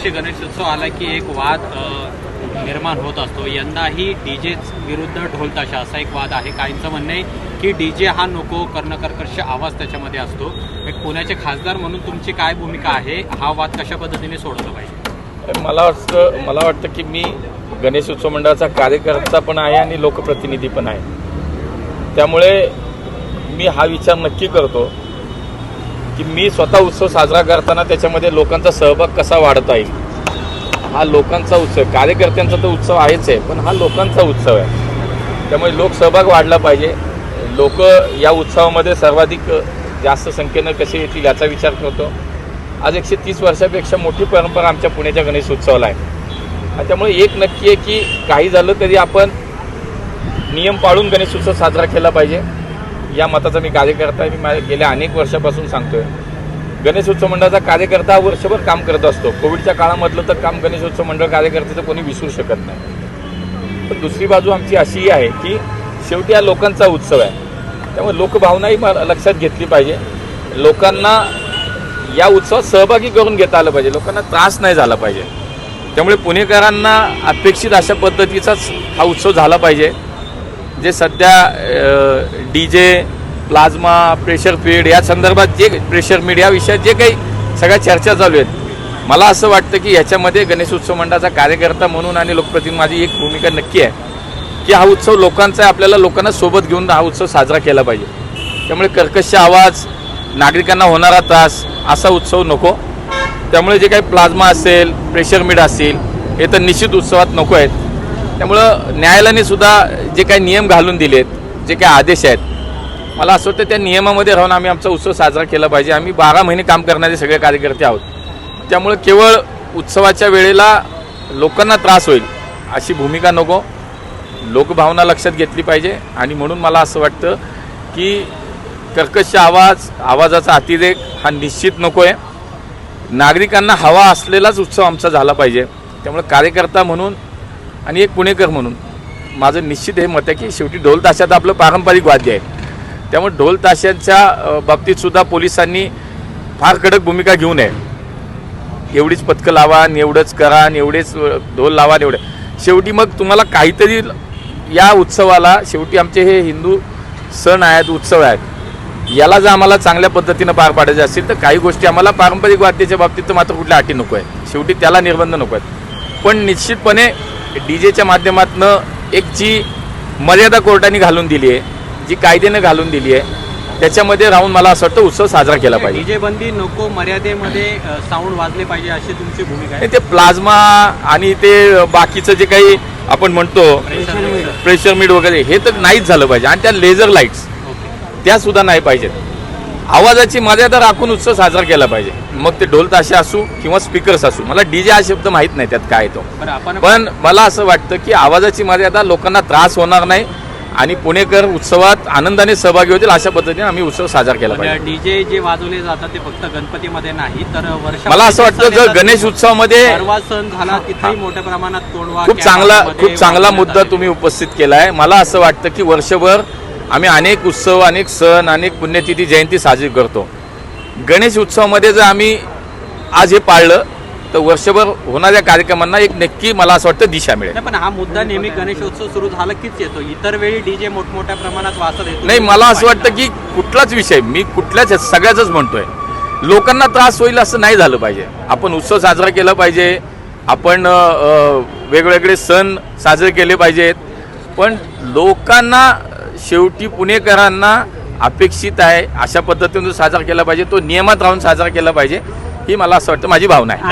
दरवर्षी गणेशोत्सव आला की एक वाद निर्माण होत असतो। यंदाही डीजे विरुद्ध ढोल ताशा असा एक वाद आहे। काहींचं म्हणणं आहे की डीजे हा नको, कर्णकर्कश आवाज त्याच्यामध्ये असतो। एक पुण्याचे खासदार म्हणून तुमची काय भूमिका आहे? हा वाद कशा पद्धतीने सोडवला पाहिजे? मला वाटतं की मी गणेश उत्सव मंडळाचा कार्यकर्ता पण आहे आणि लोकप्रतिनिधी पण आहे। त्यामुळे मी हा विचार नक्की करतो की मी स्वतः उत्सव साजरा करताना त्याच्यामध्ये लोकांचा सहभाग कसा वाढता येईल। हा लोकांचा उत्सव, कार्यकर्त्यांचा तर उत्सव आहेच आहे, पण हा लोकांचा उत्सव आहे। त्यामुळे लोकसहभाग वाढला पाहिजे। लोक या उत्सवामध्ये सर्वाधिक जास्त संख्येनं कसे येतील याचा विचार करतो। आज 130 वर्षापेक्षा मोठी परंपरा आमच्या पुण्याच्या गणेश उत्सवाला आहे। त्यामुळे एक नक्की आहे की काही झालं तरी आपण नियम पाळून गणेश उत्सव साजरा केला पाहिजे, या मताचा मी कार्यकर्ता आहे। मी गेल्या अनेक वर्षापासून सांगतोय गणेश उत्सव मंडळाचा कार्यकर्ता वर्षभर काम करत असतो। कोविडच्या काळामधलं तर काम गणेश उत्सव मंडळ कार्यकर्त्याचं कोणी विसरू शकत नाही। पण दुसरी बाजू आमची अशी आहे की शेवटी हा लोकांचा उत्सव आहे, त्यामुळे लोकभावनाही लक्षात घेतली पाहिजे। लोकांना या उत्सवात सहभागी करून घेता आलं पाहिजे, लोकांना त्रास नाही झाला पाहिजे। त्यामुळे पुणेकरांना अपेक्षित अशा पद्धतीचाच हा उत्सव झाला पाहिजे। जे सध्या डीजे, प्लाझ्मा, प्रेशर फीड या संदर्भात जे प्रेशर मीड या विषयात जे काही सगळ्या चर्चा चालू आहेत, मला असं वाटतं की ह्याच्यामध्ये गणेश उत्सव मंडळाचा कार्यकर्ता म्हणून आणि लोकप्रतिनिधी माझी एक भूमिका नक्की आहे की हा उत्सव लोकांचा आहे। आपल्याला लोकांना सोबत घेऊन हा उत्सव साजरा केला पाहिजे। त्यामुळे कर्कश आवाज, नागरिकांना होणारा त्रास असा उत्सव नको। त्यामुळे जे काही प्लाझ्मा असेल, प्रेशर मीड असेल, हे तर निश्चित उत्सवात नको आहेत। त्यामुळं न्यायालयाने सुद्धा जे काही नियम घालून दिलेत, जे काही आदेश आहेत, मला असं वाटतं त्या नियमामध्ये राहून आम्ही आमचा उत्सव साजरा केला पाहिजे। आम्ही 12 महिने काम करणारे सगळे कार्यकर्ते आहोत। त्यामुळे केवळ उत्सवाच्या वेळेला लोकांना त्रास होईल अशी भूमिका नको, लोकभावना लक्षात घेतली पाहिजे। आणि म्हणून मला असं वाटतं की कर्कश आवाजाचा अतिरेक हा निश्चित नको आहे। नागरिकांना हवा असलेलाच उत्सव आमचा झाला पाहिजे। त्यामुळे कार्यकर्ता म्हणून आणि एक पुणेकर म्हणून माझं निश्चित हे मत आहे की शेवटी ढोल ताशात आपलं पारंपरिक वाद्य आहे। त्यामुळे ढोल ताशांच्या बाबतीत सुद्धा पोलिसांनी फार कडक भूमिका घेऊ नये। एवढीच पथकं लावा आणि एवढंच करा आणि एवढेच ढोल लावा आणि एवढे, शेवटी मग तुम्हाला काहीतरी या उत्सवाला, शेवटी आमचे हे हिंदू सण आहेत, उत्सव आहेत, याला जर आम्हाला चांगल्या पद्धतीनं पार पाडायचे असतील तर काही गोष्टी आम्हाला पारंपरिक वाद्याच्या बाबतीत तर मात्र कुठल्या अटी नको आहे। शेवटी त्याला निर्बंध नको आहेत। पण निश्चितपणे डीजेच्या माध्यमातून एक जी मर्यादा कोर्टाने घालून दिली आहे, जी कायद्याने घालून दिली आहे, त्याच्यामध्ये राहून मला असं वाटतं उत्सव साजरा केला पाहिजे। डीजे बंदी नको, मर्यादेमध्ये साऊंड वाजले पाहिजे अशी तुमची भूमिका आहे? ते प्लाझ्मा आणि ते बाकीचं जे काही आपण म्हणतो प्रेशर मीड वगैरे, हे तर नाहीच झालं पाहिजे। आणि त्या लेझर लाईट्स त्या सुद्धा नाही पाहिजेत। आवाजाची मर्यादा राखून उत्सव साजरा केला पाहिजे। मग ते ढोल ताशे असू किंवा स्पीकर्स असू, मला डीजे हा शब्द माहीत नाही त्यात काय तो, पण मला असं वाटतं की आवाजाची मर्यादा, लोकांना त्रास होणार नाही आणि पुणेकर उत्सवात आनंदाने सहभागी होतील अशा पद्धतीने आम्ही उत्सव साजरा केला पाहिजे। डीजे जे वाजवले जातात ते फक्त गणपतीमध्ये नाही तर मला असं वाटतं जर गणेश उत्सवामध्ये सण झाला तिथेही मोठ्या प्रमाणात तोडवा, खूप चांगला मुद्दा तुम्ही उपस्थित केलाय। मला असं वाटतं की वर्षभर आम्ही अनेक उत्सव, अनेक सण, अनेक पुण्यतिथी, जयंती साजरी करतो। गणेश उत्सवामध्ये जर आम्ही आज हे पाळलं तर वर्षभर होणाऱ्या कार्यक्रमांना एक नक्की मला असं वाटतं दिशा मिळेल। पण हा मुद्दा नेहमी गणेशोत्सव सुरू झाला कीच येतो, इतर वेळी डीजे मोठमोठ्या प्रमाणात वाजत येतो। नाही, मला असं वाटतं की कुठलाच विषय, मी कुठल्याच सगळ्याच म्हणतोय, लोकांना त्रास होईल असं नाही झालं पाहिजे। आपण उत्सव साजरा केला पाहिजे, आपण वेगवेगळे सण साजरे केले पाहिजेत, पण लोकांना शेवटी पुणेकरांना अपेक्षित आहे अशा पद्धतीने साजरा केला पाहिजे, तो नियमात राहून साजरा केला पाहिजे, ही मला असं वाटतं माझी भावना आहे।